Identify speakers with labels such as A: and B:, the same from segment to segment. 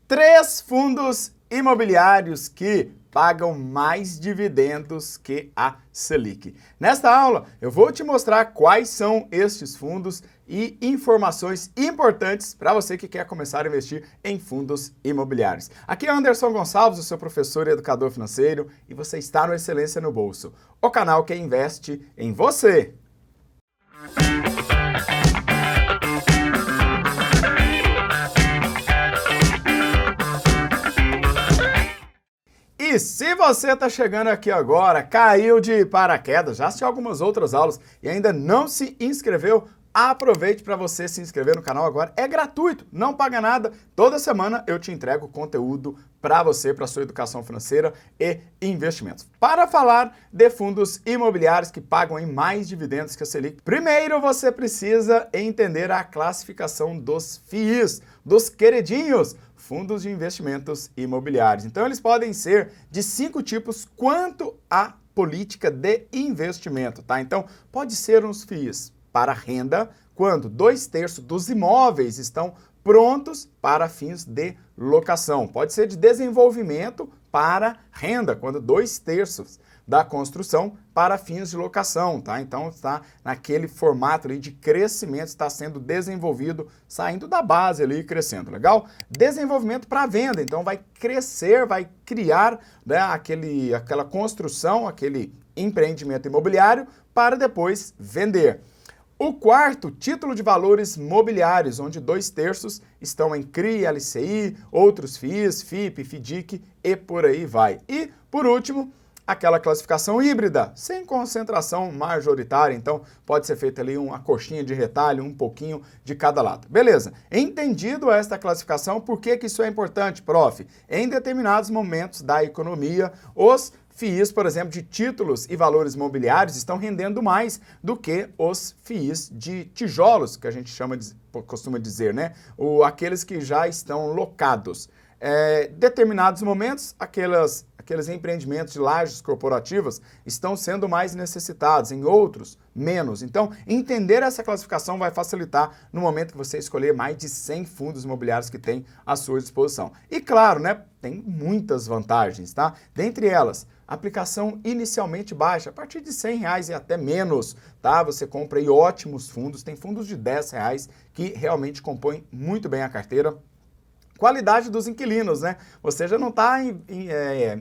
A: Três fundos imobiliários que pagam mais dividendos que a Selic. Nesta aula, eu vou te mostrar quais são estes fundos e informações importantes para você que quer começar a investir em fundos imobiliários. Aqui é Anderson Gonçalves, o seu professor e educador financeiro, e você está no Excelência no Bolso, o canal que investe em você. E se você está chegando aqui agora, caiu de paraquedas, já assistiu algumas outras aulas e ainda não se inscreveu, aproveite para você se inscrever no canal agora. É gratuito, não paga nada. Toda semana eu te entrego conteúdo para você, para sua educação financeira e investimentos. Para falar de fundos imobiliários que pagam em mais dividendos que a Selic, primeiro você precisa entender a classificação dos FIIs, dos queridinhos, fundos de investimentos imobiliários. Então, eles podem ser de 5 tipos quanto à política de investimento, tá? Então, pode ser uns FIIs para renda, quando 2/3 dos imóveis estão prontos para fins de locação. Pode ser de desenvolvimento para renda, quando 2/3 da construção para fins de locação, tá? Então está naquele formato ali de crescimento, está sendo desenvolvido, saindo da base ali e crescendo, legal? Desenvolvimento para venda, então vai crescer, vai criar, né, aquela construção, aquele empreendimento imobiliário para depois vender. O quarto, título de valores mobiliários, onde 2/3 estão em CRI, LCI, outros FIIs, FIP, FDIC e por aí vai. E, por último, aquela classificação híbrida, sem concentração majoritária, então pode ser feita ali uma coxinha de retalho, um pouquinho de cada lado. Beleza, entendido esta classificação, por que isso é importante, prof? Em determinados momentos da economia, os FIIs, por exemplo, de títulos e valores mobiliários estão rendendo mais do que os FIIs de tijolos, que a gente costuma dizer, né? Aqueles que já estão locados. Determinados momentos, aqueles empreendimentos de lajes corporativas estão sendo mais necessitados, em outros, menos. Então, entender essa classificação vai facilitar no momento que você escolher mais de 100 fundos imobiliários que tem à sua disposição. E claro, né, tem muitas vantagens, tá? Dentre elas, aplicação inicialmente baixa, a partir de R$100 e até menos, tá? Você compra aí ótimos fundos, tem fundos de R$10 que realmente compõem muito bem a carteira. Qualidade dos inquilinos, né? Você já não está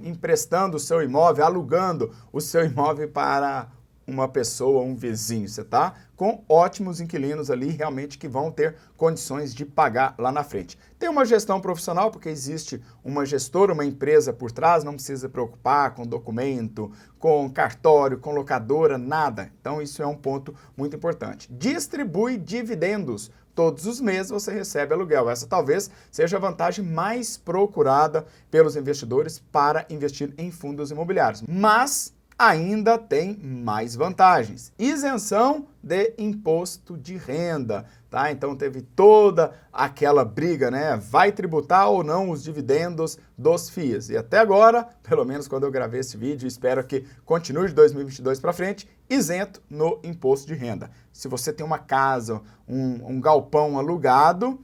A: emprestando o seu imóvel, alugando o seu imóvel para uma pessoa, um vizinho. Você está com ótimos inquilinos ali, realmente, que vão ter condições de pagar lá na frente. Tem uma gestão profissional, porque existe uma gestora, uma empresa por trás, não precisa preocupar com documento, com cartório, com locadora, nada. Então, isso é um ponto muito importante. Distribui dividendos. Todos os meses você recebe aluguel. Essa talvez seja a vantagem mais procurada pelos investidores para investir em fundos imobiliários. Mas ainda tem mais vantagens. Isenção de imposto de renda, tá? Então teve toda aquela briga, né? Vai tributar ou não os dividendos dos FIIs? E até agora, pelo menos quando eu gravei esse vídeo, espero que continue de 2022 para frente, isento no imposto de renda. Se você tem uma casa, um galpão alugado,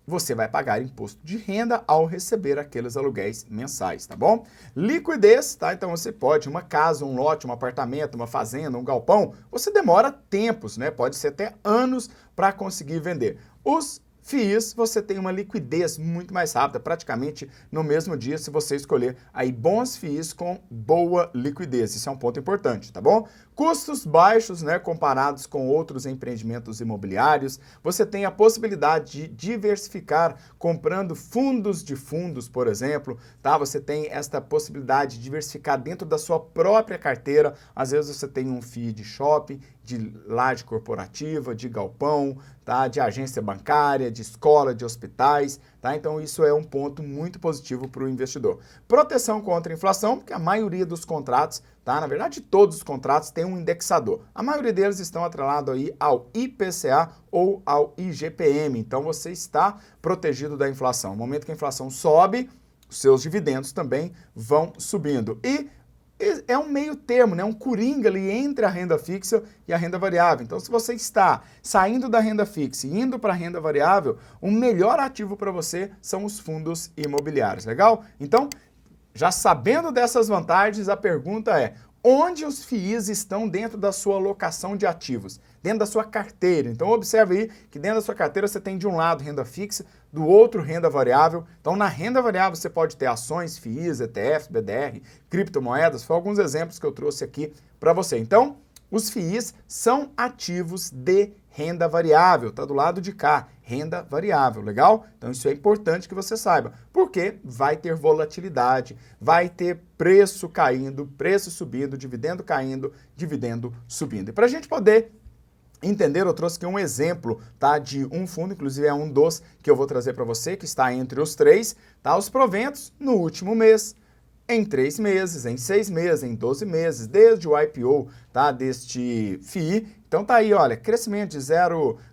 A: você vai pagar imposto de renda ao receber aqueles aluguéis mensais, tá bom? Liquidez, tá? Então você pode, uma casa, um lote, um apartamento, uma fazenda, um galpão, você demora tempos, né? Pode ser até anos para conseguir vender. Os FIIs, você tem uma liquidez muito mais rápida, praticamente no mesmo dia, se você escolher aí bons FIIs com boa liquidez. Isso é um ponto importante, tá bom? Custos baixos, né, comparados com outros empreendimentos imobiliários. Você tem a possibilidade de diversificar comprando fundos de fundos, por exemplo, tá? Você tem esta possibilidade de diversificar dentro da sua própria carteira. Às vezes você tem um FII de shopping, de laje corporativa, de galpão, tá? De agência bancária, de escola, de hospitais, tá? Então isso é um ponto muito positivo para o investidor. Proteção contra a inflação, porque a maioria dos contratos, tá? Na verdade, todos os contratos têm um indexador. A maioria deles estão atrelados aí ao IPCA ou ao IGPM. Então você está protegido da inflação. No momento que a inflação sobe, os seus dividendos também vão subindo. E é um meio termo, né? Um coringa ali entre a renda fixa e a renda variável. Então, se você está saindo da renda fixa e indo para a renda variável, o melhor ativo para você são os fundos imobiliários, legal? Então, já sabendo dessas vantagens, a pergunta é: onde os FIIs estão dentro da sua alocação de ativos? Dentro da sua carteira. Então, observe aí que dentro da sua carteira você tem de um lado renda fixa, do outro renda variável. Então, na renda variável você pode ter ações, FIIs, ETFs, BDR, criptomoedas. Foram alguns exemplos que eu trouxe aqui para você. Então, os FIIs são ativos de renda variável, tá do lado de cá, renda variável, legal? Então isso é importante que você saiba, porque vai ter volatilidade, vai ter preço caindo, preço subindo, dividendo caindo, dividendo subindo. E para a gente poder entender, eu trouxe aqui um exemplo, tá, de um fundo, inclusive é um dos que eu vou trazer para você, que está entre os três, tá, os proventos no último mês, em 3 meses, em 6 meses, em 12 meses, desde o IPO, tá, deste FII. Então tá aí, olha, crescimento de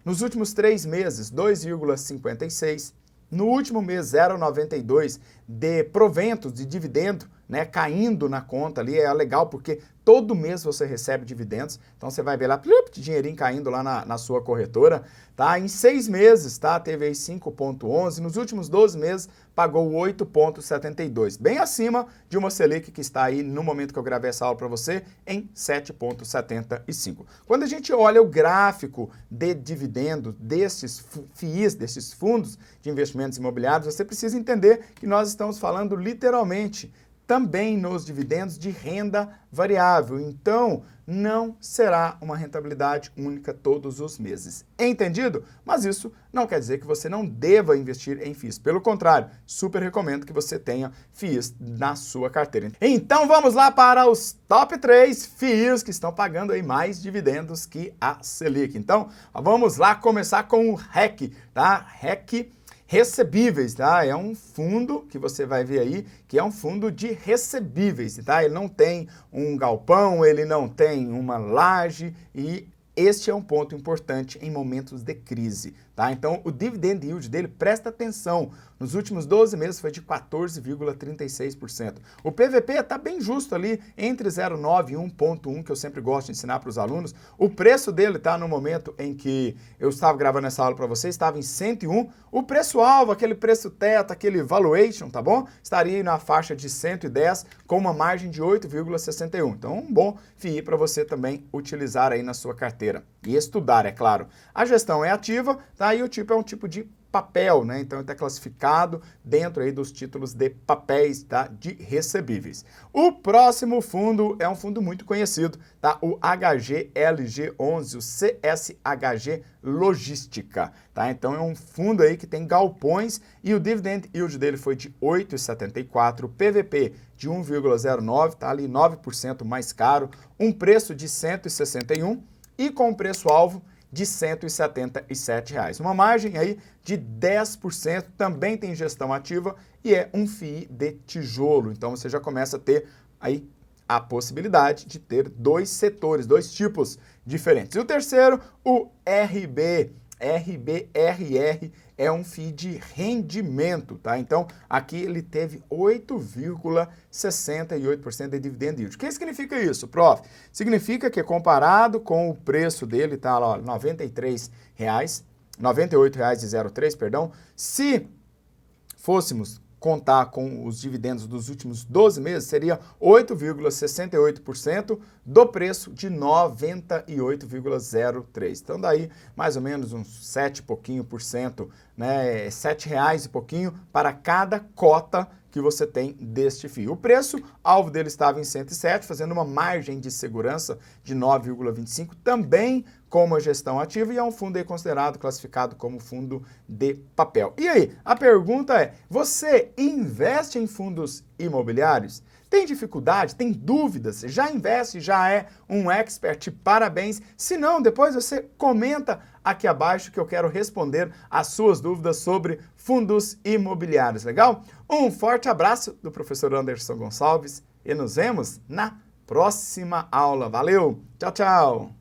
A: nos últimos 3 meses, 2,56. No último mês, 0,92 de proventos, de dividendo, né, caindo na conta ali. É legal porque todo mês você recebe dividendos. Então você vai ver lá, dinheirinho caindo lá na sua corretora, tá? Em 6 meses, tá? Teve aí 5,11. Nos últimos 12 meses, pagou 8,72. Bem acima de uma Selic que está aí, no momento que eu gravei essa aula para você, em 7,75. Quando a gente olha o gráfico de dividendo desses FIIs, desses fundos de investimentos imobiliários, você precisa entender que nós estamos falando literalmente também nos dividendos de renda variável. Então, não será uma rentabilidade única todos os meses. Entendido? Mas isso não quer dizer que você não deva investir em FIIs. Pelo contrário, super recomendo que você tenha FIIs na sua carteira. Então, vamos lá para os top 3 FIIs que estão pagando aí mais dividendos que a Selic. Então, vamos lá começar com o REC, tá? REC Recebíveis, tá? É um fundo que você vai ver aí, que é um fundo de recebíveis, tá? Ele não tem um galpão, ele não tem uma laje e este é um ponto importante em momentos de crise, tá? Então, o dividend yield dele, presta atenção, nos últimos 12 meses foi de 14,36%. O PVP está bem justo ali, entre 0,9 e 1,1, que eu sempre gosto de ensinar para os alunos. O preço dele está no momento em que eu estava gravando essa aula para você, estava em 101. O preço-alvo, aquele preço teto, aquele valuation, tá bom? Estaria aí na faixa de 110, com uma margem de 8,61. Então, um bom FII para você também utilizar aí na sua carteira. E estudar, é claro. A gestão é ativa, tá? E o tipo é um tipo de papel, né? Então ele está classificado dentro aí dos títulos de papéis, tá? De recebíveis. O próximo fundo é um fundo muito conhecido, tá? O HGLG11, o CSHG Logística, tá? Então é um fundo aí que tem galpões e o dividend yield dele foi de 8,74, PVP de 1,09, tá ali 9% mais caro, um preço de 161 e com o preço-alvo de R$ 177. Uma margem aí de 10%, também tem gestão ativa e é um FII de tijolo. Então você já começa a ter aí a possibilidade de ter 2 setores, 2 tipos diferentes. E o terceiro, o RBRR, é um FII de rendimento, tá? Então, aqui ele teve 8,68% de dividend yield. O que significa isso, prof? Significa que comparado com o preço dele, tá lá, R$ 98,03, perdão, se fôssemos contar com os dividendos dos últimos 12 meses, seria 8,68% do preço de 98,03. Então, daí, mais ou menos uns 7 e pouquinho por cento, né? R$7 e pouquinho para cada cota que você tem deste FII. O preço-alvo dele estava em 107, fazendo uma margem de segurança de 9,25, também com uma gestão ativa, e é um fundo aí considerado, classificado como fundo de papel. E aí, a pergunta é, você investe em fundos imobiliários? Tem dificuldade? Tem dúvidas? Já investe? Já é um expert? Parabéns! Se não, depois você comenta aqui abaixo que eu quero responder as suas dúvidas sobre fundos imobiliários, legal? Um forte abraço do professor Anderson Gonçalves e nos vemos na próxima aula. Valeu! Tchau, tchau!